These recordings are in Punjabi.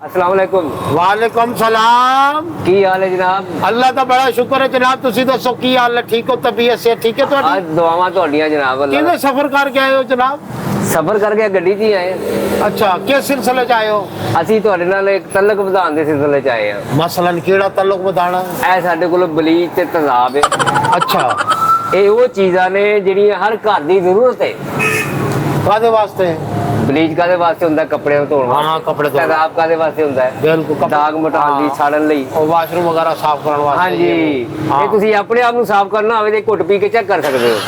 अस्सलाम वालेकुम। वालेकुम सलाम। की हाल है जनाब? अल्लाह का बड़ा शुक्र है जनाब। तुसी दसो की हाल है? ठीक हो? तबीयत से ठीक है? आज दुआवां तोड़ियां जनाब। अल्लाह किवें सफर करके आए हो जनाब? सफर करके गड्डी 'ਚ ਹੀ ਆਏ अच्छा किस सिलसिले च आए हो? ਅਸੀਂ ਤੁਹਾਡੇ ਨਾਲ ਇੱਕ ਤਲਕ ਵਧਾਉਣ ਦੇ ਸਿਲਸਿਲੇ 'ਚ ਆਏ ਹਾਂ। मसलन केड़ा ताल्लुक बताना? ਇਹ ਸਾਡੇ ਕੋਲ ਬਲੀਚ ਤੇ ਤੇਜ਼ਾਬ ਹੈ। अच्छा ਇਹ ਉਹ ਚੀਜ਼ਾਂ ਨੇ ਜਿਹੜੀਆਂ ਹਰ ਘਰ ਦੀ ਜ਼ਰੂਰਤ ਹੈ। कादे वास्ते? ਬਲੀਚ ਕਾਦੇ ਵਾਸਤੇ ਹੁੰਦਾ? ਕੱਪੜੇ ਨੂੰ ਧੋਣ हाँ ਵਾਸਤੇ। कपड़े धोने। ਤੇਜ਼ਾਬ ਕਾਦੇ ਵਾਸਤੇ ਹੁੰਦਾ ਹੈ? बिल्कुल ਦਾਗ ਮਟਾਉਣ ਲਈ, हाँ। ਸਾੜਨ ਲਈ। और वाशरूम वगैरह साफ करने वास्ते। ਹਾਂਜੀ हाँ। ਇਹ ਤੁਸੀਂ ਆਪਣੇ ਆਪ ਨੂੰ ਸਾਫ਼ ਕਰਨਾ ਹੋਵੇ ਤੇ ਘੁੱਟ ਪੀ ਕੇ ਚੈੱਕ ਕਰ ਸਕਦੇ ਹੋ।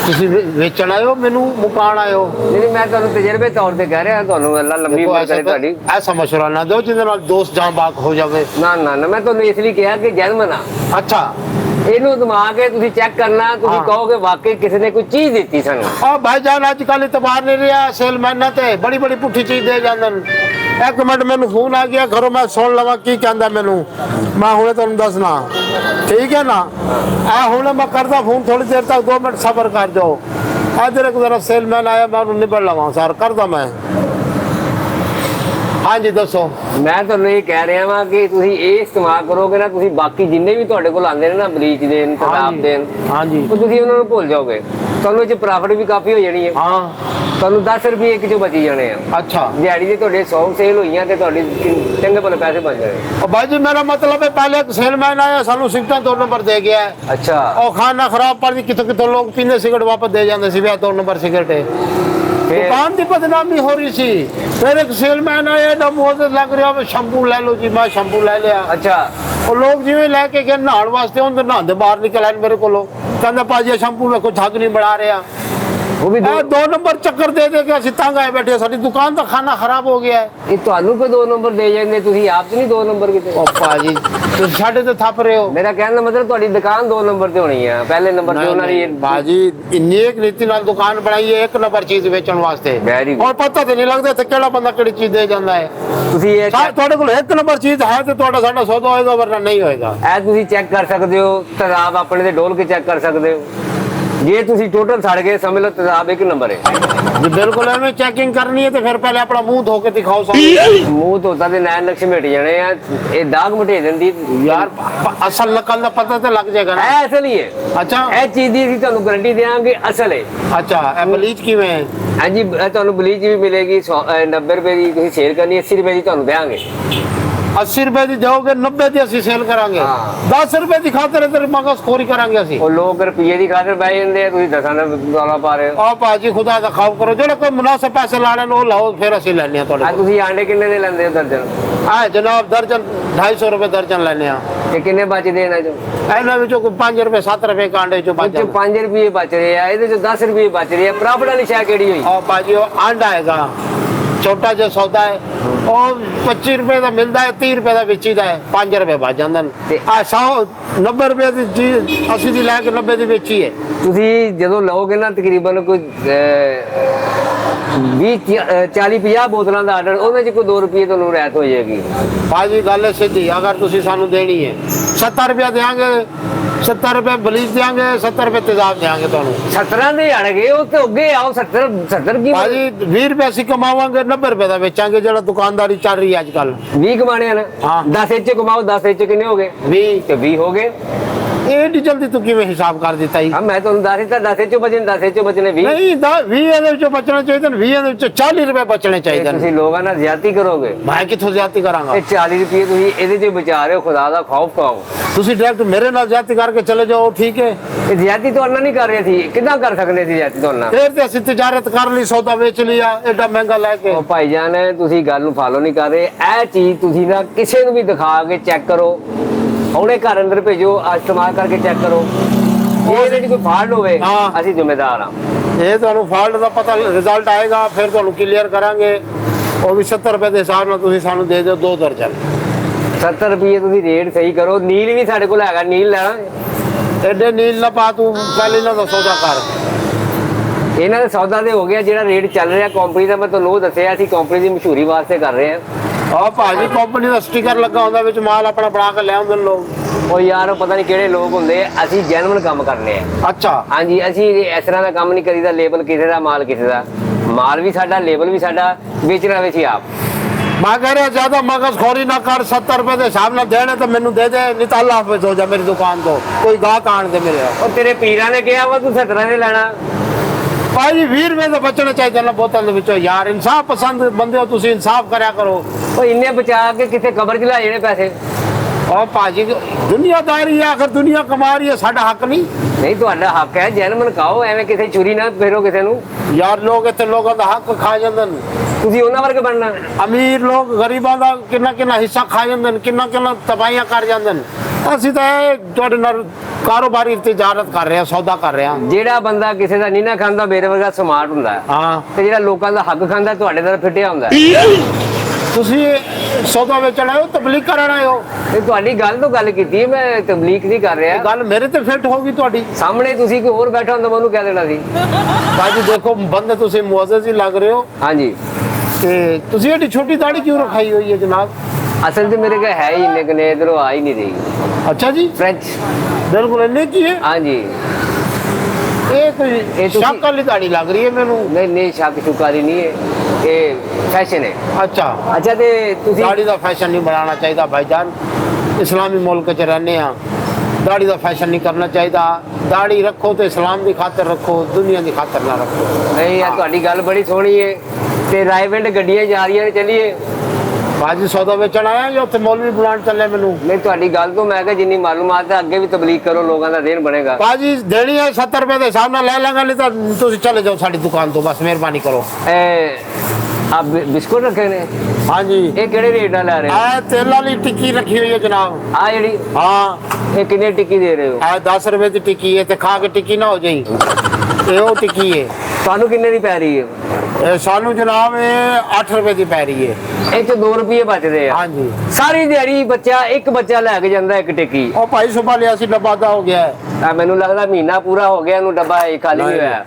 तुसी वेचण आए हो मेनू मुकान आए हो? ਨਹੀਂ ਮੈਂ ਤੁਹਾਨੂੰ ਤਜਰਬੇ ਤੌਰ ਤੇ ਕਹਿ ਰਿਹਾ, ਤੁਹਾਨੂੰ ਅੱਲਾ ਲੰਬੀ देखो ਉਮਰ ऐसा ਕਰੇ ਤੁਹਾਡੀ। ऐसा मशवरा ना दो जिंदे नाल दोस्त जान बाग हो जावे। ਨਾ ਨਾ ਨਾ ਮੈਂ ਤੁਹਾਨੂੰ ਇਸ ਲਈ ਕਿਹਾ ਕਿ ਜੈਨਮਨ ਆ। अच्छा ਇਹਨੂੰ ਦਿਮਾਗ ਹੈ, ਤੁਸੀਂ ਚੈੱਕ ਕਰਨਾ, ਤੁਸੀਂ ਹਾਂ। ਕਹੋਗੇ ਵਾਕਈ ਕਿਸੇ ਨੇ ਕੋਈ ਚੀਜ਼ ਦਿੱਤੀ ਸਾਨੂੰ। और भाईजान अजकल इतबार नहीं रहा सेलमैन ते बड़ी बड़ी पुठी चीज दे जांदन। एक मिनट मैनू फोन आ गया घरों, मैं सुन लगा की कहंदा मैनू, मैं हुणे तुहानू दसना ठीक है ना। आ हुणे मैं करदा फोन, थोड़ी देर तक 2 मिनट सबर कर जाओ। इधर एक जरा सेलमैन आया, मैं उन्हें निबड़ लगा सर करदा मैं। हाँ जी दसो। ਮੈਂ ਤੁਹਾਨੂੰ ਇਹ ਕਹਿ ਰਿਹਾ ਵਾਂ ਕਿ ਤੁਸੀਂ ਇਹ ਇਸਤੇਮਾਲ ਕਰੋਗੇ ਨਾ, ਤੁਸੀਂ ਬਾਕੀ ਜਿੰਨੇ ਵੀ ਤੁਹਾਡੇ ਕੋਲ ਆਉਂਦੇ ਨੇ ਨਾ ਬਲੀਚ ਦੇਣ, ਤੇਜ਼ਾਬ ਦੇਣ, हाँ जी ਉਹ ਤੁਸੀਂ ਉਹਨਾਂ ਨੂੰ ਭੁੱਲ ਜਾਓਗੇ। ਤੁਹਾਨੂੰ ਇਹ 'ਚ ਪ੍ਰੋਫਿਟ ਵੀ ਕਾਫੀ ਹੋ ਜਾਣੀ ਹੈ। हाँ ਤੁਹਾਨੂੰ 10 ਰੁਪਏ ਇੱਕ 'ਚੋਂ ਬਚੀ ਜਾਣੇ ਆ। अच्छा। ਦਿਹਾੜੀ ਦੇ ਤੁਹਾਡੇ 100 ਸੇਲ ਹੋਈਆਂ ਤੇ ਤੁਹਾਡੀ ਚੰਗੇ ਭਲੇ ਪੈਸੇ ਬਚ ਜਾਣੇ। और भाई जी मेरा मतलब है पहले एक सेलमैन आया सानू सिगरेट 2 नंबर दे गया है। ਅੱਛਾ और खाना खराब पड़ गई, कितों कितों लोग पीने सिगरेट वापस दे जाते सी, 2 नंबर सिगरेट है। फिर? दुकान की बदनामी हो रही सी। फिर एक सेलमैन आया ना, मुंह लग रहा है शैम्पू ले लो जी, मैं शैम्पू ले लिया। ਅੱਛਾ और लोग जिवें लेके गए नहाण वास्ते, उन्हें नहाते बाहर निकल आए मेरे को, कहते भाजी शैम्पू में कोई ठग नहीं बढ़ा रहा। ਉਹ ਵੀ 2 नंबर चक्कर दे दे के असं तंग आए बैठे, साडी दुकान का खाना खराब हो गया है। ਇਹ ਤੁਹਾਨੂੰ ਕੋਈ 2 ਨੰਬਰ ਦੇ ਜਾਂਦੇ, ਤੁਸੀਂ ਆਪ 'ਚ ਨਹੀਂ 2 ਨੰਬਰ ਕਿਤੇ। ओ भाजी तुम साढ़े तो थप रहे हो। ਮੇਰਾ ਕਹਿਣ ਦਾ ਮਤਲਬ ਤੁਹਾਡੀ ਦੁਕਾਨ 2 ਨੰਬਰ ਤੇ ਹੋਣੀ ਆ, ਪਹਿਲੇ ਨੰਬਰ ਤੇ ਉਹਨਾਂ ਦੀ। भाजी नेक नीति नाल दुकान बनाई है 1 नंबर चीज बेचण वास्ते। Very good। और पता तो नहीं लगता थे केड़ा बंदा केड़ी चीज दे जांदा है। ਤੁਸੀਂ ਇਹ ਤੁਹਾਡੇ ਕੋਲ 1 ਨੰਬਰ ਚੀਜ਼ ਹੈ ਤੇ ਤੁਹਾਡਾ ਸਾਡਾ ਸੌਦਾ ਹੋਏਗਾ, ਵਰਨਾ ਨਹੀਂ ਹੋਏਗਾ। ਇਹ ਤੁਸੀਂ ਚੈੱਕ ਕਰ ਸਕਦੇ ਹੋ, ਤੇਜ਼ਾਬ ਆਪਣੇ ਤੇ ਡੋਲ ਕੇ ਚੈੱਕ ਕਰ ਸਕਦੇ ਹੋ। ਜੇ ਤੁਸੀਂ ਟੋਟਲ ਸੜ ਗਏ ਸਮਝ ਲਓ ਤੇਜ਼ਾਬ 1 ਨੰਬਰ ਹੈ। ਜੇ ਬਿਲਕੁਲ ਐਵੇਂ ਚੈਕਿੰਗ ਕਰਨੀ ਹੈ ਤੇ ਫਿਰ ਪਹਿਲੇ ਆਪਣਾ ਮੂੰਹ ਧੋ ਕੇ ਦਿਖਾਓ ਸਾਨੂੰ। ਮੂੰਹ ਧੋਤਾ ਤੇ ਨੈਣ ਨਕਸ਼ ਮਿਟ ਜਾਣੇ ਆ, ਇਹ ਦਾਗ ਮਿਟੇ ਦਿੰਦੀ ਯਾਰ ਅਸਲ ਨਕਲ ਦਾ ਪਤਾ ਤੇ ਲੱਗ ਜਾਏਗਾ ਨਾ। ਇਹ ਅਸਲ ਹੀ ਹੈ। ਅੱਛਾ ਇਹ ਚੀਜ਼ ਦੀ ਅਸੀਂ ਤੁਹਾਨੂੰ ਗਾਰੰਟੀ ਦੇਵਾਂਗੇ ਅਸਲ ਹੈ। ਅੱਛਾ ਇਹ ਬਲੀਚ ਕਿਵੇਂ ਹੈ? ਹਾਂਜੀ ਇਹ ਤੁਹਾਨੂੰ ਬਲੀਚ ਵੀ ਮਿਲੇਗੀ 90 ਰੁਪਏ ਦੀ, ਤੁਸੀਂ ਸੇਲ ਕਰਨੀ 80 ਰੁਪਏ ਦੀ ਤੁਹਾਨੂੰ ਦੇਵਾਂਗੇ। 80 ਰੁਪਏ ਦੀ ਦਿਓਗੇ, 90 ਦੀ ਅਸੀਂ ਸੇਲ ਕਰਾਂਗੇ। ਹਾਂ। 10 ਰੁਪਏ ਦੀ ਖਾਤਰ ਤੇ ਮਗਸ ਖੋਰੀ ਕਰਾਂਗੇ ਅਸੀਂ। ਉਹ ਲੋਕ ਰੁਪਏ ਦੀ ਖਾਤਰ ਬਹਿ ਜਾਂਦੇ ਆ, ਤੁਸੀਂ 10 ਦਾ ਡਾਲਾ ਪਾ ਰਹੇ ਹੋ। ਆ ਭਾਜੀ ਖੁਦਾ ਦਾ ਖੌਫ ਕਰੋ, ਜਿਹੜੇ ਕੋਈ ਮੁਨਾਸਿਬ ਪੈਸੇ ਲਾਣੇ ਨੇ ਉਹ ਲਾਓ, ਫਿਰ ਅਸੀਂ ਲੈਣੇ ਆ ਆ ਤੁਹਾਡੇ ਕੋਲ। ਤੁਸੀਂ ਆਂਡੇ ਕਿੰਨੇ ਦੇ ਲੈਂਦੇ ਹੋ ਦਰਜਨ? ਆ ਜਨਾਬ ਦਰਜਨ 250 ਰੁਪਏ ਦਰਜਨ ਲੈਣੇ ਆ। ਤੇ ਕਿੰਨੇ ਬਚਦੇ ਇਹਨਾਂ ਚੋਂ? ਇਹਨਾਂ ਵਿੱਚੋਂ ਕੋਈ 5 ਰੁਪਏ 7 ਰੁਪਏ ਕਾਂਡੇ ਚੋਂ ਬਚ ਉਹ 'ਚੋਂ ਜਾਂਦੇ। 5 ਰੁਪਏ ਬਚ ਰਹੇ ਆ, ਇਹਦੇ ਚੋਂ 10 ਰੁਪਏ ਬਚ ਰਹੇ ਆ। ਪ੍ਰੋਫਿਟ ਵਾਲੀ ਸ਼ੈ ਕਿਹੜੀ ਹੋਈ? और भाजी वो आंडा आएगा छोटा जो सौदा है, और 25 रुपए का मिलता है, 30 रुपए का बेची है, 5 रुपए बच जाते ते- हैं। 190 रुपए की चीज 80 की लैके 90 की बेची है। ਤੁਸੀਂ ਜਦੋਂ ਲਓਗੇ ਨਾ ਤਕਰੀਬਨ ਕੋਈ 40-50 ਬੋਤਲਾਂ ਦਾ ਆਰਡਰ, ਉਹਨਾਂ 'ਚ ਕੋਈ 2 ਰੁਪਏ ਤੁਹਾਨੂੰ ਰਹਿਤ ਹੋ ਜਾਏਗੀ। भाजी गल है सीधी, अगर तुम सानू देनी है 70 रुपया देंगे, 70 रुपए बलीच देंगे, 70 रुपए तेजाब देंगे तुहानू। 17 ਦੇ ਅੜਗੇ ਉਹ ਤੇ ਅੱਗੇ ਆਓ। 70 ਕੀ भाजी 20 रुपए असं कमावांगे, 90 रुपए का बेचांगे, जो दुकानदारी चल रही है अजकल। 20 ਕਮਾਣੇ ਨੇ। ਹਾਂ। 10 ਇੱਚ ਕਮਾਓ, 10 ਇੱਚ ਕਿੰਨੇ ਹੋ ਗਏ? 20 ਤੇ 20 ਹੋ ਗਏ। एडी जल्दी तू किवें हिसाब कर दिता ही? ਹਾਂ ਮੈਂ ਤੁਹਾਨੂੰ ਦੱਸ ਦਿੱਤਾ 10 ਇੱਚ ਬਚਣੇ, 10 ਇੱਚ ਬਚਣੇ 20। नहीं 20 ਦੇ ਵਿੱਚੋਂ ਬਚਣਾ ਚਾਹੀਦਾ, 20 ਦੇ ਵਿੱਚੋਂ 40 ਰੁਪਏ ਬਚਣੇ ਚਾਹੀਦੇ ਨੇ। ਤੁਸੀਂ ਲੋਕਾਂ ਨਾਲ ਜ਼ਿਆਦਤੀ ਕਰੋਗੇ। ਮੈਂ ਕਿੱਥੋਂ ਜ਼ਿਆਦਤੀ ਕਰਾਂਗਾ? ਇਹ 40 ਰੁਪਏ ਤੁਸੀਂ ਇਹਦੇ 'ਚ ਬਚਾ ਰਹੇ ਹੋ, ਖੁਦਾ ਦਾ ਖੌਫ ਖਾਓ। ਤੁਸੀਂ ਡਾਇਰੈਕਟ ਮੇਰੇ ਨਾਲ ਜ਼ਿਆਦਤੀ ਕਰਕੇ ਚਲੇ ਜਾਓ, ਠੀਕ ਹੈ। ਇਹ ਜ਼ਿਆਦਤੀ ਤੁਹਾਡੇ ਨਾਲ ਨਹੀਂ ਕਰ ਰਹੇ ਸੀ, ਕਿੱਦਾਂ ਕਰ ਸਕਦੇ ਸੀ ਜ਼ਿਆਦਤੀ ਤੁਹਾਡੇ ਨਾਲ? ਫਿਰ ਤੇ ਅਸੀਂ ਤਿਜਾਰਤ ਕਰ ਲਈ, ਸੌਦਾ ਵੇਚ ਲਿਆ ਐਡਾ ਮਹਿੰਗਾ ਲੈ ਕੇ। ਉਹ ਭਾਈਜਾਨ ਤੁਸੀਂ ਗੱਲ ਨੂੰ ਫਾਲੋ ਨਹੀਂ ਕਰ ਰਹੇ। ਇਹ ਚੀਜ਼ ਤੁਸੀਂ ਨਾ ਕਿਸੇ ਨੂੰ ਵੀ ਦਿਖਾ ਕੇ ਚੈੱਕ ਕਰੋ, ਉਹਨੇ ਘਰ ਅੰਦਰ ਭੇਜੋ, ਇਸਤੇਮਾਲ ਕਰਕੇ ਚੈੱਕ ਕਰੋ। ਜੇ ਇਹਦੇ 'ਚ ਕੋਈ ਫਾਲਟ ਹੋਵੇ ਹਾਂ। ਅਸੀਂ ਜ਼ਿੰਮੇਦਾਰ ਹਾਂ। ਇਹ ਤੁਹਾਨੂੰ ਫਾਲਟ ਦਾ ਪਤਾ ਰਿਜ਼ਲਟ ਆਏਗਾ, ਫਿਰ ਤੁਹਾਨੂੰ ਕਲੀਅਰ ਕਰਾਂਗੇ। ਉਹ ਵੀ 70 ਰੁਪਏ ਦੇ ਹਿਸਾਬ ਨਾਲ ਤੁਸੀਂ ਸਾਨੂੰ ਦੇ ਦਿਓ 2 ਦਰਜਨ। 70 ਰੁਪਏ ਤੁਸੀਂ ਰੇਟ ਸਹੀ ਕਰੋ। ਨੀਲ ਵੀ ਸਾਡੇ ਕੋਲ ਹੈਗਾ, ਨੀਲ ਲੈਣਾ? ਐਡੇ ਨੀਲ ਨਾ ਪਾ, ਤੂੰ ਪਹਿਲੇ ਇਹਨਾਂ ਦਾ ਸੌਦਾ ਕਰ। ਇਹਨਾਂ ਦਾ ਸੌਦਾ ਤੇ ਹੋ ਗਿਆ, ਜਿਹੜਾ ਰੇਟ ਚੱਲ ਰਿਹਾ ਕੰਪਨੀ ਦਾ ਮੈਂ ਤੁਹਾਨੂੰ ਉਹ ਦੱਸਿਆ। ਅਸੀਂ ਕੰਪਨੀ ਦੀ ਮਸ਼ਹੂਰੀ ਵਾਸਤੇ ਕਰ ਰਹੇ ਹਾਂ। ਆਹ ਭਾਜੀ ਕੰਪਨੀ ਦਾ ਸਟicker ਲੱਗਾ ਹੁੰਦਾ, ਵਿੱਚ ਮਾਲ ਆਪਣਾ ਬਣਾ ਕੇ ਲੈ ਆਉਂਦੇ ਨੇ ਲੋਕ। ਉਹ ਯਾਰ ਉਹ ਪਤਾ ਨਹੀਂ ਕਿਹੜੇ ਲੋਕ ਹੁੰਦੇ ਆ। ਅਸੀਂ ਜੈਨੂਇਨ ਕੰਮ ਕਰਨੇ ਆ। ਅੱਛਾ ਹਾਂਜੀ ਅਸੀਂ ਇਸ ਤਰ੍ਹਾਂ ਦਾ ਕੰਮ ਨਹੀਂ ਕਰੀਦਾ, ਲੇਬਲ ਕਿਸੇ ਦਾ, ਮਾਲ ਕਿਸੇ ਦਾ। ਮਾਲ ਵੀ ਸਾਡਾ, ਲੇਬਲ ਵੀ ਸਾਡਾ, ਵੇਚਣਾ ਵੀ ਅਸੀਂ ਆਪ। मैं कह रहा ज्यादा मगज खोरी ना कर, 70 रुपए के हिसाब ना देने तो मैनू दे दे, नहीं तो अल्लाह हाफिज हो जा मेरी दुकान तो, कोई गाहक आन दे मेरे। ਉਹ ਤੇਰੇ ਪੀਰਾਂ ਨੇ ਕਿਹਾ ਵਾ ਤੂੰ 17 ਦੇ ਲੈਣਾ। भाई जी 20 रुपए तो बचने चाहिए ना बोतल दे विचों यार, इंसाफ पसंद बंदे हो तुसी, इंसाफ करया करो। ਉਹ ਇੰਨੇ ਬਚਾ ਕੇ ਕਿਤੇ ਕਬਰ ਚ ਲੈ ਜਾਣੇ ਪੈਸੇ। और भाजी दुनियादारी है, आखिर दुनिया कमा रही है, साडा हक नहीं। ਨਹੀਂ ਤੁਹਾਡਾ ਹੱਕ ਹੈ, ਜੈਨਮਨ ਖਾਓ, ਐਵੇਂ ਕਿਸੇ ਚੋਰੀ ਨਾ ਫੇਰੋ ਕਿਸੇ ਨੂੰ। यार लोग इतने लोगों का हक खा जाते हैं, ਤੁਸੀਂ ਉਹਨਾਂ ਵਰਗੇ ਬਣਨਾ। अमीर लोग गरीबों का किन्ना किन्ना हिस्सा खा जाते हैं, किन्ना किन्ना तबाहियां कर जाते हैं। ਅਸੀਂ ਤਾਂ ਤੁਹਾਡੇ ਨਾਲ ਕਾਰੋਬਾਰੀ ਤਜਾਰਤ ਕਰ ਰਹੇ ਹਾਂ, ਸੌਦਾ ਕਰ ਰਹੇ ਹਾਂ। ਜਿਹੜਾ ਬੰਦਾ ਕਿਸੇ ਦਾ ਨਹੀਂ ਨਾ ਖਾਂਦਾ ਮੇਰੇ ਵਰਗਾ ਸਮਾਰਟ ਹੁੰਦਾ ਹੈ, ਹਾਂ ਤੇ ਜਿਹੜਾ ਲੋਕਾਂ ਦਾ ਹੱਕ ਖਾਂਦਾ ਤੁਹਾਡੇ ਨਾਲ ਫਿੱਟਿਆ ਹੁੰਦਾ ਹੈ। ਤੁਸੀਂ ਸੌਦਾ ਵੇਚਣ ਆਏ ਹੋ, ਤਬਲੀਗ ਕਰਨ ਆਏ ਹੋ? ਤੇ ਤੁਹਾਡੀ ਗੱਲ ਤੋਂ ਗੱਲ ਕੀਤੀ ਹੈ, ਮੈਂ ਤਬਲੀਗ ਨਹੀਂ ਕਰ ਇਹ ਰਿਹਾ। ਗੱਲ ਮੇਰੇ ਤੇ ਫਿੱਟ ਹੋਗੀ ਤੁਹਾਡੀ। ਸਾਹਮਣੇ ਤੁਸੀਂ ਕੋਈ ਹੋਰ ਬੈਠਾ ਹੁੰਦਾ ਮੈਂ ਉਹਨੂੰ ਕਹਿ ਦੇਣਾ ਸੀ। ਬਾਜੀ ਦੇਖੋ ਬੰਦੇ ਤੁਸੀਂ ਮੁਅੱਜ਼ਜ਼ ਹੀ ਲੱਗ ਰਹੇ ਹੋ, ਹਾਂਜੀ ਤੇ ਤੁਸੀਂ ਐਡੀ ਛੋਟੀ ਦਾੜੀ ਕਿਉਂ ਰਖਾਈ ਹੋਈ ਹੈ ਜਨਾਬ? ਅਸਲ 'ਚ ਮੇਰੇ ਕੋਲ ਹੈ ਹੀ ਇੰਨੇ ਨੇ, ਇਧਰੋਂ ਆ ਹੀ ਨਹੀਂ ਰਹੀ। ਅੱਛਾ ਜੀ, ਫ੍ਰੈਂਚ। ਬਿਲਕੁਲ ਇੰਨੇ ਕੀ ਹੈ? ਹਾਂਜੀ ਇਹ ਕੋਈ ਤੁਸੀਂ- ਸ਼ੱਕ ਵਾਲੀ ਦਾੜੀ ਲੱਗ ਰਹੀ ਹੈ ਮੈਨੂੰ। ਨਹੀਂ ਨਹੀਂ ਸ਼ੱਕ ਸ਼ੁਕਾਰੀ ਨਹੀਂ ਹੈ, ਇਹ ਫੈਸ਼ਨ ਹੈ। ਅੱਛਾ, ਅੱਛਾ ਤੇ ਤੁਸੀਂ ਦਾੜੀ ਦਾ ਫੈਸ਼ਨ ਨਹੀਂ ਬਣਾਉਣਾ ਚਾਹੀਦਾ ਭਾਈਜਾਨ, ਇਸਲਾਮੀ ਮੁਲਕ 'ਚ ਰਹਿੰਦੇ ਆ, ਦਾੜੀ ਦਾ ਫੈਸ਼ਨ ਨਹੀਂ ਕਰਨਾ ਚਾਹੀਦਾ। ਦਾੜੀ ਰੱਖੋ ਤੇ ਇਸਲਾਮ ਦੀ ਖਾਤਰ ਰੱਖੋ, ਦੁਨੀਆ ਦੀ ਖਾਤਰ ਨਾ ਰੱਖੋ। ਨਹੀਂ ਯਾਰ ਤੁਹਾਡੀ ਗੱਲ ਬੜੀ ਸੋਹਣੀ ਹੈ, ਤੇ ਰਾਈਵਿੰਡ ਗੱਡੀਆਂ ਜਾ ਰਹੀਆਂ ਨੇ, ਚੱਲੀਏ। ਬਾਜੀ ਸੌਦਾ ਵੇਚਣ ਆਇਆ ਜਾਂ ਉੱਥੇ ਮੌਲਵੀ ਬੁਲਾਉਣ ਚੱਲੇ ਮੈਨੂੰ? ਨਹੀਂ ਤੁਹਾਡੀ ਗੱਲ ਤੋਂ ਮੈਂ ਕਿਹਾ ਜਿੰਨੀ ਮਾਲੂਮਾਤ ਹੈ ਅੱਗੇ ਵੀ ਤਬਲੀਗ ਕਰੋ, ਲੋਕਾਂ ਦਾ ਦੇਣ ਬਣੇਗਾ। ਬਾਜੀ ਦੇਣੀ ਹੈ 70 ਰੁਪਏ ਦੇ ਹਿਸਾਬ ਨਾਲ ਲੈ ਲਾਂਗਾ, ਨਹੀਂ ਤਾਂ ਤੁਸੀਂ ਚਲੇ ਜਾਓ ਸਾਡੀ ਦੁਕਾਨ ਤੋਂ, ਬਸ ਮਿਹਰਬਾਨੀ ਕਰੋ। ਆ ਬਿਸਕੁਟ ਰੱਖੇ ਨੇ, ਹਾਂਜੀ, ਇਹ ਕਿਹੜੇ ਰੇਟ ਨਾਲ ਲੈ ਰਹੇ ਹੋ? ਇਹ ਤੇਲ ਵਾਲੀ ਟਿੱਕੀ ਰੱਖੀ ਹੋਈ ਹੈ ਜਨਾਬ। ਆ ਜਿਹੜੀ, ਹਾਂ, ਇਹ ਕਿੰਨੇ ਟਿੱਕੀ ਦੇ ਰਹੇ ਹੋ? ਇਹ 10 ਰੁਪਏ ਦੀ ਟਿੱਕੀ ਹੈ, ਤੇ ਖਾ ਕੇ ਟਿੱਕੀ ਨਾ ਹੋ ਜਾਈ, ਇਹ ਉਹ ਟਿੱਕੀ ਹੈ। ਤੁਹਾਨੂੰ ਕਿੰਨੇ ਦੀ ਪੈ ਰਹੀ ਹੈ? ਇਹ ਸਾਨੂੰ ਜਨਾਬ ਇਹ 8 ਰੁਪਏ ਦੀ ਪੈ ਰਹੀ ਹੈ। ਇਹ 'ਚ 2 ਰੁਪਏ ਬਚਦੇ ਆ। ਹਾਂਜੀ, ਸਾਰੀ ਦਿਹਾੜੀ ਬੱਚਾ ਇੱਕ ਬੱਚਾ ਲੈ ਕੇ ਜਾਂਦਾ ਇੱਕ ਟਿੱਕੀ। ਉਹ ਭਾਈ ਸੁਬਾ ਲਿਆ ਸੀ, ਡੱਬਾ ਦਾ ਹੋ ਗਿਆ ਹੈ। ਆ ਮੈਨੂੰ ਲੱਗਦਾ ਮਹੀਨਾ ਪੂਰਾ ਹੋ ਗਿਆ ਇਹਨੂੰ, ਡੱਬਾ ਇਹ ਖਾਲੀ ਨਹੀਂ ਹੋਇਆ।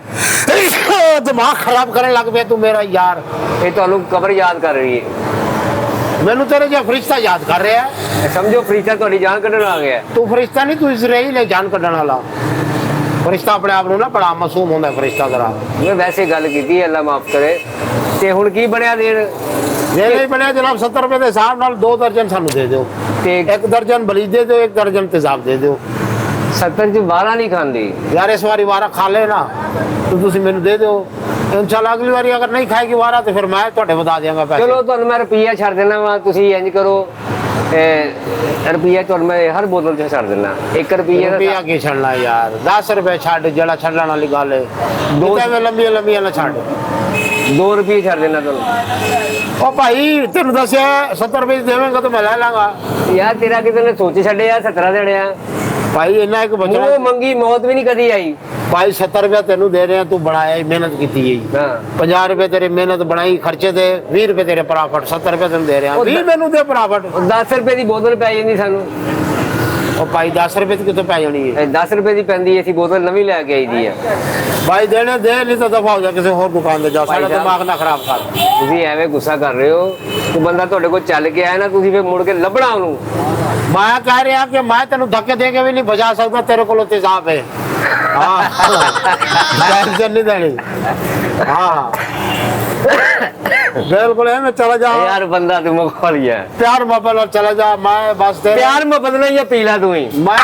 ਦਿਮਾਗ ਖਰਾਬ ਕਰਨ ਲੱਗ ਪਿਆ ਤੂੰ ਮੇਰਾ ਯਾਰ। ਇਹ ਤੁਹਾਨੂੰ ਕਬਰ ਯਾਦ ਕਰ ਰਹੀ ਹੈ। ਮੈਨੂੰ ਤੇਰੇ ਜਿਹਾ ਫਰਿਸ਼ਤਾ ਯਾਦ ਕਰ ਰਿਹਾ ਹੈ। ਇਹ ਸਮਝੋ ਫਰੀਚਾ ਤੁਹਾਡੀ ਜਾਨ ਕੱਢਣ ਆ ਗਿਆ। ਤੂੰ ਫਰਿਸ਼ਤਾ ਨਹੀਂ, ਤੂੰ ਇਜ਼ਰਾਈਲ ਹੈ ਜਾਨ ਕੱਢਣ ਵਾਲਾ। ਫਰਿਸ਼ਤਾ ਆਪਣੇ ਆਪ ਨੂੰ ਨਾ ਬੜਾ ਮਾਸੂਮ ਹੁੰਦਾ ਫਰਿਸ਼ਤਾ ਜ਼ਰਾ। ਮੈਂ ਵੈਸੇ ਗੱਲ ਕੀਤੀ ਹੈ, ਅੱਲਾ ਮਾਫ ਕਰੇ। ਤੇ ਹੁਣ ਕੀ ਬਣਿਆ ਦੇਣ? ਜੇ ਨਹੀਂ ਬਣਿਆ ਜਨਾਬ 70 ਰੁਪਏ ਦੇ ਹਿਸਾਬ ਨਾਲ 2 ਦਰਜਨ ਸਾਨੂੰ ਦੇ ਦਿਓ, ਤੇ 1 ਦਰਜਨ ਬਲੀ ਦੇ ਦਿਓ, 1 ਦਰਜਨ ਤੇਜ਼ਾਬ ਦੇ ਦਿਓ। 70 ਚ 12 ਨਹੀਂ ਖਾਂਦੀ। ਯਾਰ ਇਸ ਵਾਰੀ ਵਾਰਾ ਖਾ ਲੈ ਨਾ, तो ਤੁਸੀਂ ਮੈਨੂੰ ਦੇ ਦਿਓ। ਇਨਸ਼ਾਅੱਲਾ ਅਗਲੀ ਵਾਰੀ ਅਗਰ ਨਹੀਂ ਖਾਏਗੀ ਵਾਰਾ ਤੇ ਫਿਰ ਮੈਂ ਤੁਹਾਡੇ ਵਧਾ ਦਿਆਂਗਾ ਪੈਸੇ। ਚਲੋ ਤੁਹਾਨੂੰ ਮੈਂ ਰੁਪਈਆ ਛੱਡ ਦੇਣਾ ਵਾ, ਤੁਸੀਂ ਇੰਜ ਕਰੋ ਰੁਪਈਆ ਤੁਹਾਨੂੰ ਮੈਂ ਹਰ ਬੋਤਲ ਚ ਛੱਡ ਦੇਣਾ। 1 ਰੁਪਈਆ ਦਾ ਰੁਪਈਆ ਕੀ ਛੱਡਣਾ ਯਾਰ, 10 ਰੁਪਏ ਛੱਡ, ਜਿਹੜਾ ਛੱਡਣ ਵਾਲੀ ਗੱਲ ਹੈ। ਦੋ ਐਵੇਂ ਲੰਬੀਆਂ ਲੰਬੀਆਂ ਨਾ ਛੱਡ। 2 ਰੁਪਏ ਛੱਡ ਦੇਣਾ ਤੁਹਾਨੂੰ। ਉਹ ਭਾਈ ਤੈਨੂੰ ਦੱਸਿਆ 70 ਰੁਪਏ ਦੇਵੇਂਗਾ ਤਾਂ ਮੈਂ ਲੈ ਲਾਂਗਾ। ਯਾਰ ਤੇਰਾ ਕਿਤੇ ਨੇ ਸੋਚ ਛੱਡਿਆ 17 ਦੇਣਿਆ। ਭਾਈ ਇੰਨਾ ਇੱਕ ਬਚਣਾ। ਉਹ ਮੰਗੀ ਮੌਤ ਵੀ ਨਹੀਂ ਕਦੀ ਆਈ। ਭਾਈ 70 ਰੁਪਏ ਤੈਨੂੰ ਦੇ ਰਹੇ ਆ, ਤੂੰ ਬਣਾਇਆ ਮਿਹਨਤ ਕੀਤੀ ਹੈ। ਹਾਂ 50 ਰੁਪਏ ਤੇਰੀ ਮਿਹਨਤ ਬਣਾਈ ਖਰਚੇ ਦੇ, 20 ਰੁਪਏ ਤੇਰੇ ਪ੍ਰਾਫਿਟ, 70 ਰੁਪਏ ਤੈਨੂੰ ਦੇ ਰਿਹਾ, 20 ਮੈਨੂੰ ਦੇ ਪ੍ਰਾਫਿਟ। 10 ਰੁਪਏ ਦੀ ਬੋਤਲ ਪੈ ਜਾਂਦੀ ਸਾਨੂੰ। ਉਹ ਭਾਈ 10 ਰੁਪਏ ਦੀ ਕਿੱਥੋਂ ਪੈ ਜਾਣੀ ਹੈ? 10 ਰੁਪਏ ਦੀ ਪੈਂਦੀ, ਅਸੀਂ ਬੋਤਲ ਨਵੀਂ ਲੈ ਕੇ ਆਈ ਦੀ ਆ। ਭਾਈ ਦੇਣੇ ਦੇ, ਨਹੀਂ ਤਾਂ ਦਫਾ ਹੋ ਜਾ ਕਿਸੇ ਹੋਰ ਦੁਕਾਨ ਤੇ ਜਾ, ਸਾਡਾ ਦਿਮਾਗ ਨਾ ਖਰਾਬ ਕਰ। ਤੁਸੀਂ ਐਵੇਂ ਗੁੱਸਾ ਕਰ ਰਹੇ ਹੋ। ਉਹ ਬੰਦਾ ਤੁਹਾਡੇ ਕੋਲ ਚੱਲ ਕੇ ਆਇਆ ਨਾ, ਤੁਸੀਂ ਫਿਰ ਮੁੜ ਕੇ ਲੱਭਣਾ ਉਹਨੂੰ। ਮੈਂ ਕਹਿ ਰਿਹਾ ਕਿ ਮੈਂ ਤੈਨੂੰ ਧੱਕੇ ਦੇ ਕੇ ਵੀ ਨਹੀਂ ਬਚਾ ਸਕਦਾ, ਤੇਰੇ ਕੋਲ ਤੇਜ਼ਾਬ ਹੈ। ਹਾਂ ਟੈਨਸ਼ਨ ਨਹੀਂ ਦੇਣੀ। ਹਾਂ बिल्कुल है, मैं चला जा यार बंदा तू मखौलिया है। प्यार मोहब्बत और चला जा, मैं बस तेरे प्यार मोहब्बत नहीं या पीला तू ही मैं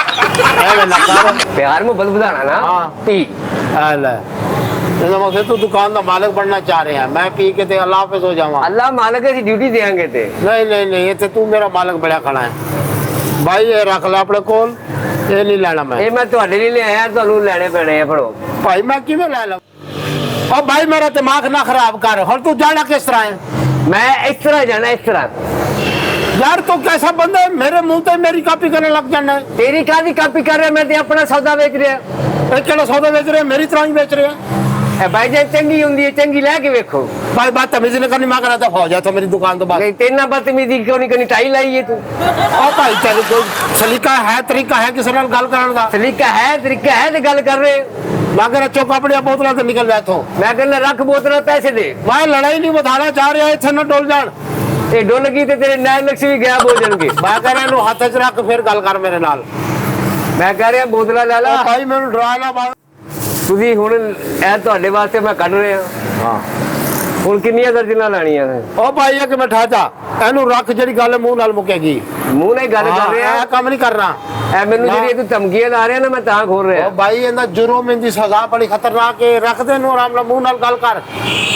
प्यार मोहब्बत बढ़ाना ना। हाँ। पी ले तू दुकान का मालिक बनना चाह रहे हैं, मैं पी के ते अल्लाह हाफिज हो जाऊंगा। अल्लाह मालिक है, ड्यूटी देंगे ते नहीं नहीं नहीं, ये तू मेरा मालिक बड़ा खड़ा है भाई, ये रख ले अपने कोल, ये नहीं लेना मैं। ये मैं ਤੁਹਾਡੇ ਲਈ ਲਿਆਇਆ, ਤੁਹਾਨੂੰ ਲੈਣੇ ਪੈਣੇ ਆ। ਫੜੋ भाई मैं किवें ले ला? और भाई मेरा दिमाग ना खराब कर। और तू जाना किस तरह है? मैं इस तरह जाना, इस तरह। यार तू कैसा बंदा है, मेरे मुंह पे मेरी कॉपी करने लग जाना है। तेरी कादी कॉपी कर रहा, मैं ते अपना सौदा बेच रहा। एक किलो सौदा बेच रहे हैं, मेरी तरह ही बेच रहे हैं। भाई जान चंगी होंगी है, चंगी लेके देखो। भाई बात तमीज नहीं करनी, मैं करा दफा हो जा तो मेरी दुकान तो बात। नहीं तेना बदतमीजी क्यों नहीं करनी, टाई लाई है तू। और भाई तेरे कोई सलीका है, तरीका है किसी नाल गल करन दा? तरीका है ते गल कर रहे। मैं कह रहा चुप अपनी बोतलों से निकल जाए तो। मैं कहना रख बोतल, पैसे दे। मैं लड़ाई नहीं बताना चाह रहा, इत्थे ना डोल जान। ये डोल गई ते तेरे नैन नक्श भी गया बोल जाएंगे। मैं कह रहा इहनू हत्थ च रख फिर गल कर मेरे नाल। मैं कह रहा बोतल ले ला। भाई मैनू डरा ना बात। ਤੁਸੀਂ ਹੁਣ ਇਹ ਤੁਹਾਡੇ ਵਾਸਤੇ ਮੈਂ ਕੱਢ ਰਿਹਾ। हां ਹੁਣ ਕਿੰਨੀਆਂ ਦਰਜਨਾਂ ਲੈਣੀਆਂ ਨੇ? ਉਹ ਭਾਈ ਇੱਕ ਮਿੰਟ ਠਹਿਰ ਜਾ, ਇਹਨੂੰ ਰੱਖ, ਜਿਹੜੀ ਗੱਲ ਮੂੰਹ ਨਾਲ ਮੁੱਕੇਗੀ। ਮੂੰਹ ਨਾਲ ਹੀ ਗੱਲ ਕਰ ਰਿਹਾ ਇਹ ਕੰਮ ਨਹੀਂ ਕਰਨਾ। ਐ ਮੈਨੂੰ ਜਿਹੜੀ ਤੂੰ ਧਮਕੀਆਂ ਲਾ ਰਿਹਾ ਨਾ, ਮੈਂ ਤਾਂ ਖੋਲ ਰਿਹਾ। ਉਹ ਭਾਈ ਇਹਦਾ ਜੁਰਮ ਦੀ ਸਜ਼ਾ ਬੜੀ ਖਤਰਨਾਕ ਹੈ, ਰੱਖ ਦੇ ਨੂੰ ਆਰਾਮ ਨਾਲ, ਮੂੰਹ ਨਾਲ ਗੱਲ ਕਰ।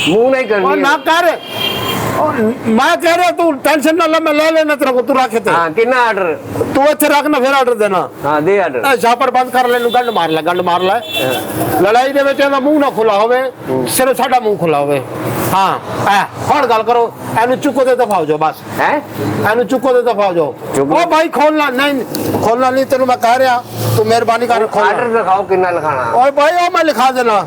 ਮੂੰਹ ਨਾਲ ਹੀ ਉਹ ਕਰਨੀ ਨਾ ਹੈ। ਕਰ, ਮੈਂ ਕਹਿ ਰਿਹਾ ਤੂੰ ਟੈਨਸ਼ਨ ਨਾ ਲੈ, ਮੈਂ ਲੈ ਲੈਣਾ ਤੇਰੇ ਕੋ, ਤੂੰ ਰੱਖ ਤੇ। ਹਾਂ ਕਿੰਨਾ ਆਰਡਰ? ਤੂੰ ਇੱਥੇ ਰੱਖ ਨਾ, ਫਿਰ ਆਰਡਰ ਦੇਣਾ। ਹਾਂ ਦੇ ਆਰਡਰ। ਇਹ ਛਾਪਰ ਬੰਦ ਕਰ ਲੈ, ਨੂੰ ਗੰਢ ਮਾਰ ਲੈ, ਗੰਢ ਮਾਰ ਲੈ। ਲੜਾਈ ਦੇ ਵਿੱਚ ਇਹਦਾ ਮੂੰਹ ਨਾ ਖੁੱਲਾ ਹੋਵੇ, ਸਿਰਫ ਸਾਡਾ ਮੂੰਹ ਖੁੱਲਾ ਹੋਵੇ। ਹਾਂ ਹੁਣ ਗੱਲ ਕਰੋ, ਇਹਨੂੰ ਚੁੱਕੋ ਤੇ ਦਫਾਓ ਜਾਓ ਬਸ। ਹੈ ਇਹਨੂੰ ਚੁੱਕੋ ਤੇ ਦਫਾਓ ਜਾਓ। ਚੁੱਕੋ। ਉਹ ਭਾਈ ਖੋਲਣਾ ਨਹੀਂ, ਖੋਲਣਾ ਨਹੀਂ, ਤੈਨੂੰ ਮੈਂ ਕਹਿ ਰਿਹਾ, ਤੂੰ ਮਿਹਰਬਾਨੀ ਕਰ ਖੋਲ। ਆਰਡਰ ਦਿਖਾਓ ਕਿੰਨਾ ਲਿਖਾਣਾ। ਓਏ ਭਾਈ ਉਹ ਮੈਂ ਲਿਖਾ ਦੇਣਾ।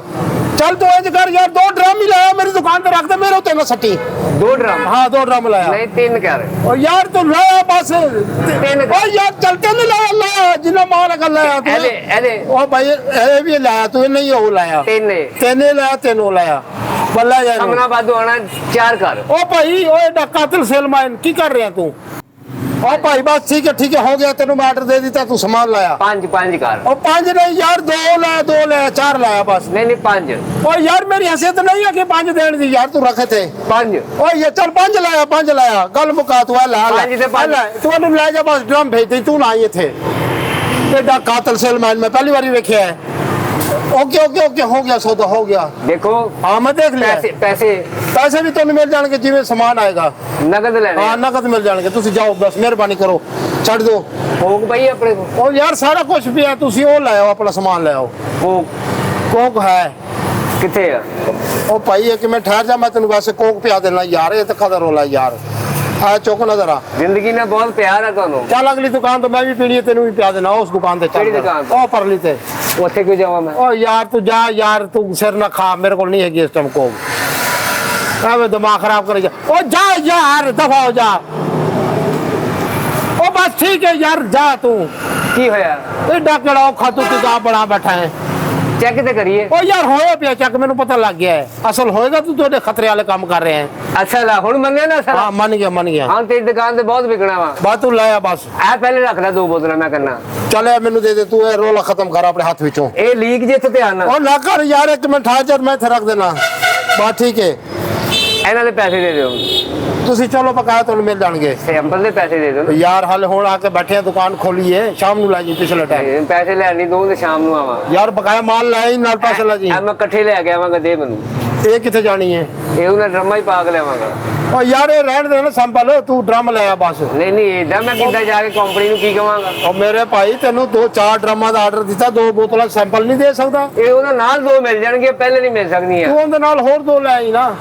ਚੱਲ ਤੂੰ ਇੰਜ ਕਰ ਯਾਰ, 2 ਡਰਮ ਹੀ ਲਾਇਆ ਮੇਰੀ ਦੁਕਾਨ ਤੇ, ਰੱਖ ਦੇ ਮੇਰੇ ਉੱਤੇ ਨਾ ਸੱਟੀ। 2 ਡਰਮ? ਹਾਂ 2 ਡਰਮ ਲਾਇਆ। ਨਹੀਂ 3 ਕਹਿ ਰਹੇ। ਓ ਯਾਰ ਤੂੰ ਲਾਇਆ ਬਸ। ਤਿੰਨ। ਓ ਯਾਰ ਚੱਲ ਤੇ ਨਹੀਂ ਲਾਇਆ, ਜਿੰਨਾ ਮਾਲ ਕਰ ਲਾਇਆ ਤੂੰ। ਇਹਦੇ ਓ ਭਾਈ ਇਹ ਵੀ ਲਾਇਆ ਤੂੰ, ਨਹੀਂ ਉਹ ਲਾਇਆ। 3 ਤੈਨੇ ਲਾਇਆ, ਤੈਨੂੰ ਲਾਇਆ ਬੱਲਾ ਯਾਰ। ਸਾਹਮਣਾ ਬਾਦੂ ਆਣਾ 4 ਕਰ। ਓ ਭਾਈ ਓਏ ਦਾ ਕਾਤਲ ਸੇਲਮੈਨ ਕੀ ਕਰ ਰਿਹਾ ਤੂੰ? ਓ ਭਾਈ ਬਸ ਠੀਕ ਹੈ ਹੋ ਗਿਆ, ਤੈਨੂੰ ਮੈਂ ਆਰਡਰ ਦੇ ਦਿੱਤਾ, ਤੂੰ ਸਾमान ਲਾਇਆ। 5 ਕਰ। ਓ 5 ਨਹੀਂ ਯਾਰ, 2 ਲਾਇਆ 4 ਲਾਇਆ ਬਸ। ਨਹੀਂ 5। ਓ ਯਾਰ ਮੇਰੀ ਹਸੀਅਤ ਨਹੀਂ ਹੈ ਕਿ 5 ਦੇਣ ਦੀ ਯਾਰ, ਤੂੰ ਰੱਖੇ ਥੇ 5। ਓ ਇਹ ਚੱਲ 5 ਲਾਇਆ, ਗੱਲ ਮੁਕਾ ਤੂੰ। ਲੈ ਪੰਜ ਤੇ ਪੰਜ। ਤੂੰ ਇਹਨੂੰ ਲੈ ਜਾ ਬਸ, ਡਰਮ ਭੇਜ ਦੇ, ਤੂੰ ਨਾ ਆਈ ਇੱਥੇ। ਐਡਾ ਕਾਤਲ ਸੇਲਮੈਨ ਮੈਂ ਪਹਿਲੀ ਵਾਰੀ ਵੇਖਿਆ ਹੈ। ਓਕੇ ਹੋ ਗਿਆ, ਸੌਦਾ ਹੋ ਗਿਆ। ਦੇਖੋ ਹਾਂ ਮੈਂ ਦੇਖ ਲਿਆ। ਪੈਸੇ ਵੀ ਤੁਹਾਨੂੰ ਮਿਲ ਜਾਣਗੇ ਜਿਵੇਂ ਸਮਾਨ ਆਏਗਾ। ਨਗਦ ਲੈਣੇ? ਹਾਂ ਨਕਦ ਮਿਲ ਜਾਣਗੇ। ਤੁਸੀਂ ਜਾਓ ਬਸ, ਮਿਹਰਬਾਨੀ ਕਰੋ, ਛੱਡ ਦਿਓ। ਕੋਕ ਭਾਈ ਆਪਣੇ ਕੋਲ? ਉਹ ਯਾਰ ਸਾਰਾ ਕੁਝ ਪਿਆ, ਤੁਸੀਂ ਉਹ ਲੈ ਆਓ, ਆਪਣਾ ਸਮਾਨ ਲੈ ਆਓ। ਕੋਕ ਹੈ ਕਿੱਥੇ ਆ? ਉਹ ਭਾਈ ਇੱਕ ਮਿੰਟ ਠਹਿਰ ਜਾ, ਮੈਂ ਤੈਨੂੰ ਵੈਸੇ ਕੋਕ ਪਿਆ ਦੇਣਾ ਯਾਰ। ਇਹ ਤਾਂ ਕਦਰ ਰੋਲਾ ਯਾਰ। ਆ ਚੁੱਕ ਨਾ ਜ਼ਰਾ। ਜ਼ਿੰਦਗੀ ਨਾਲ ਬਹੁਤ ਪਿਆਰ ਹੈ ਤੁਹਾਨੂੰ। ਚੱਲ ਅਗਲੀ ਦੁਕਾਨ ਤੋਂ ਮੈਂ ਵੀ ਪੀਣੀ ਹੈ, ਤੈਨੂੰ ਵੀ ਪਿਆ ਦੇਣਾ ਉਸ ਦੁਕਾਨ ਤੇ। ਕਿਹੜੀ ਦੁਕਾਨ ਤੇ? ਉਹ ਪਰਲੀ ਤੇ। ਉੱਥੇ ਕਿਉਂ ਜਾਵਾਂ ਮੈਂ? ਉਹ ਯਾਰ ਤੂੰ ਜਾ ਯਾਰ, ਤੂੰ ਸਿਰ ਨਾ ਖਾ, ਮੇਰੇ ਕੋਲ ਨਹੀਂ ਹੈਗੀ ਇਸ ਟਾਈਮ ਕੋਕ। ਐਵੇਂ ਦਿਮਾਗ ਖਰਾਬ ਕਰੀ ਜਾ। ਉਹ ਜਾ ਯਾਰ, ਦਫਾ ਹੋ ਜਾ। ਉਹ ਬਸ ਠੀਕ ਹੈ ਯਾਰ, ਜਾ ਤੂੰ। ਕੀ ਹੋਇਆ? ਐਡਾ ਕਿਹੜਾ ਔਖਾ ਤੂੰ ਕਿਦਾਂ ਬਣਾ ਬੈਠਾ ਹੈ? ਚੈੱਕ ਤੇ ਕਰੀਏ। ਉਹ ਯਾਰ ਹੋਇਆ ਪਿਆ ਚੈੱਕ, ਮੈਨੂੰ ਪਤਾ ਲੱਗ ਗਿਆ ਹੈ। ਅਸਲ ਹੋਏਗਾ ਤੂੰ ਤੁਹਾਡੇ ਖਤਰੇ ਵਾਲੇ ਕੰਮ ਕਰ ਰਿਹਾ ਹੈ। ਅੱਛਾ ਲਾ ਹੁਣ ਮੰਨਿਆ ਨਾ ਸਰ? ਹਾਂ ਮੰਨ ਗਿਆ। ਹਾਂ ਤੇਰੀ ਦੁਕਾਨ ਤੇ ਬਹੁਤ ਵਿਕਣਾ ਵਾ। ਬਾਤ ਤੂੰ ਲਾਇਆ ਬਸ। ਇਹ ਪਹਿਲੇ ਰੱਖ ਲੈ 2 ਬੋਤਲਾਂ, ਮੈਂ ਕਰਨਾ। ਚੱਲ ਇਹ ਮੈਨੂੰ ਦੇ ਦੇ, ਤੂੰ ਇਹ ਰੋਲਾ ਖਤਮ ਕਰ ਆਪਣੇ ਹੱਥ ਵਿੱਚੋਂ। ਇਹ ਲੀਕ ਜੇ ਇੱਥੇ ਧਿਆਨ ਨਾਲ। ਉਹ ਨਾ ਕਰ ਯਾਰ, ਇੱਕ ਮਿੰਟ ਹਾਜ਼ਰ, ਮੈਂ ਇੱਥੇ ਰੱਖ ਦੇਣਾ ਬਸ। ਠੀਕ ਹੈ, ਇਹਨਾਂ ਦੇ ਪੈਸੇ ਦੇ ਦਿਓ। ਤੁਸੀਂ ਚਲੋ ਪਕਾਇਆ, ਤੁਹਾਨੂੰ ਮਿਲ ਜਾਣਗੇ। ਸੈਂਪਲ ਦੇ ਪੈਸੇ ਦੇ ਦਿਓ। ਯਾਰ ਹਾਲੇ ਹੁਣ ਆ ਕੇ ਬੈਠੇ ਆ, ਦੁਕਾਨ ਖੋਲੀ ਹੈ, ਸ਼ਾਮ ਨੂੰ ਲੈ ਜੀ। ਪਿਛਲੇ ਟਾਈਮ ਪੈਸੇ ਲੈਣ ਨਹੀਂ ਦਊਂ ਤੇ ਸ਼ਾਮ ਨੂੰ ਆਵਾਂ ਯਾਰ, ਬਕਾਇਆ ਮਾਲ ਲਾਇਆ ਹੀ, ਨਾਲ ਪੈਸੇ ਲੈ ਜੀ। ਮੈਂ ਇਕੱਠੇ ਲੈ ਕੇ ਆਵਾਂਗਾ, ਦੇ ਮੈਨੂੰ। ਇਹ ਕਿੱਥੇ ਜਾਣੀ ਹੈ? ਇਹ ਉਹਨਾਂ ਡਰਮਾ ਹੀ ਪਾ ਕੇ ਲਿਆਵਾਂਗਾ। ਉਹ ਯਾਰ ਇਹ ਰਹਿਣ ਦੇ ਨਾ ਸੰਭਲ, ਤੂੰ ਡਰਮ ਲਿਆ ਬਸ। ਨਹੀਂ ਏਦਾਂ ਮੈਂ ਕਿੱਦਾਂ ਜਾ ਕੇ ਕੰਪਨੀ ਨੂੰ ਕੀ ਕਵਾਂਗਾ? ਉਹ ਮੇਰੇ ਭਾਈ ਤੈਨੂੰ 2-4 ਡਰਮਾਂ ਦਾ ਆਰਡਰ ਦਿੱਤਾ, 2 ਬੋਤਲਾਂ ਸੈਂਪਲ ਨਹੀਂ ਦੇ ਸਕਦਾ? ਇਹ ਉਹਦਾ ਨਾਲ 2 ਮਿਲ ਜਾਣਗੇ, ਪਹਿਲੇ ਨਹੀਂ ਮਿਲ ਸਕਦੀਆਂ। ਤੂੰ ਉਹਦੇ ਨਾਲ ਹੋਰ 2 ਲੈ ਆਈ ਨਾ।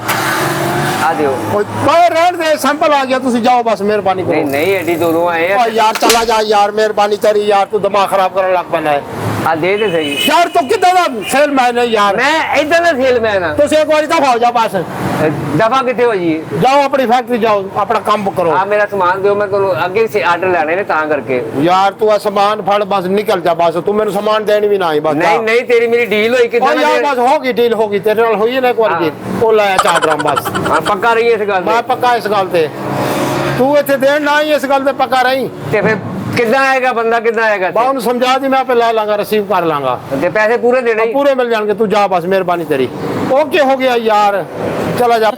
ਆ ਦਿਓ। ਓਏ ਰਹਿਣ ਦੇ, ਸੈਂਪਲ ਆ ਗਿਆ, ਤੁਸੀਂ ਜਾਓ ਬਸ, ਮਿਹਰਬਾਨੀ ਕਰੋ। ਨਹੀਂ ਐਡੀ 2 ਆਏ ਆ। ਓ ਯਾਰ ਚਲਾ ਜਾ ਯਾਰ, ਮਿਹਰਬਾਨੀ ਤੇਰੀ ਯਾਰ, ਤੂੰ ਦਿਮਾਗ ਖਰਾਬ ਕਰਨ ਲੱਗ ਪੈਣਾ ਹੈ ਆ ਦੇ ਦੇ ਸਹੀ। ਯਾਰ। ਤੂੰ ਕਿੱਦਾਂ ਦਾ ਸੇਲਮੈਨ ਹੈ ਯਾਰ? ਮੈਂ ਇਦਾਂ ਦਾ ਸੇਲਮੈਨ ਆ। ਤੁਸੀਂ ਇੱਕ ਵਾਰੀ ਦਫਾ ਹੋ ਜਾ ਬਸ। ਦਫਾ ਕਿੱਥੇ ਹੋ ਜੀ? ਜਾਓ ਆਪਣੀ ਫੈਕਟਰੀ ਜਾਓ, ਆਪਣਾ ਕੰਮ ਕਰੋ। ਆ ਮੇਰਾ ਸਮਾਨ ਦਿਓ, ਮੈਂ ਤੁਹਾਨੂੰ ਅੱਗੇ ਸੇ ਆਰਡਰ ਲੈਣੇ ਨੇ ਤਾਂ ਕਰਕੇ। ਯਾਰ ਤੂੰ ਆ ਸਮਾਨ ਫੜ ਬਸ, ਨਿਕਲ ਜਾ ਬਸ। ਤੂੰ ਮੈਨੂੰ ਸਮਾਨ ਦੇਣ ਵੀ ਨਾ ਆਈ ਬਸ। ਨਹੀਂ ਤੇਰੀ ਮੇਰੀ ਡੀਲ ਹੋਈ ਓ ਕਿਦਾਂ? ਯਾਰ ਬਸ ਹੋ ਗਈ ਡੀਲ, ਹੋ ਗਈ ਤੇਰੇ ਨਾਲ, ਹੋਈ ਨਾ ਇੱਕ ਵਾਰ ਜੀ। ਉਹ ਲਾਇਆ 4 ਡਰਮ ਬਸ। ਹਾਂ ਪੱਕਾ ਰਹੀ ਇਸ ਗੱਲ ਮੈਂ ਤੇ? ਪੱਕਾ ਇਸ ਗੱਲ ਤੇ। ਤੂੰ ਇੱਥੇ ਦੇਣ ਨਾ ਆਈ, ਇਸ ਗੱਲ ਤੇ ਪੱਕਾ ਰਹੀ। ਤੇ ਫਿਰ ਕਿੱਦਾਂ ਆਏਗਾ ਬੰਦਾ, ਕਿੱਦਾਂ ਆਏਗਾ? ਬਾ ਉਹਨੂੰ ਸਮਝਾ ਦੀ, ਮੈਂ ਆਪੇ ਲੈ ਲਾਂਗਾ, ਰਿਸੀਵ ਕਰ ਲਾਂਗਾ। ਤੇ ਪੈਸੇ ਪੂਰੇ ਦੇਣੇ ਹੀ? ਪੂਰੇ ਮਿਲ ਜਾਣਗੇ, ਤੂੰ ਜਾ ਬਸ, ਮਿਹਰਬਾਨੀ ਤੇਰੀ। ਓਕੇ ਹੋ ਗਿਆ ਯਾਰ, ਚਲਾ ਜਾ।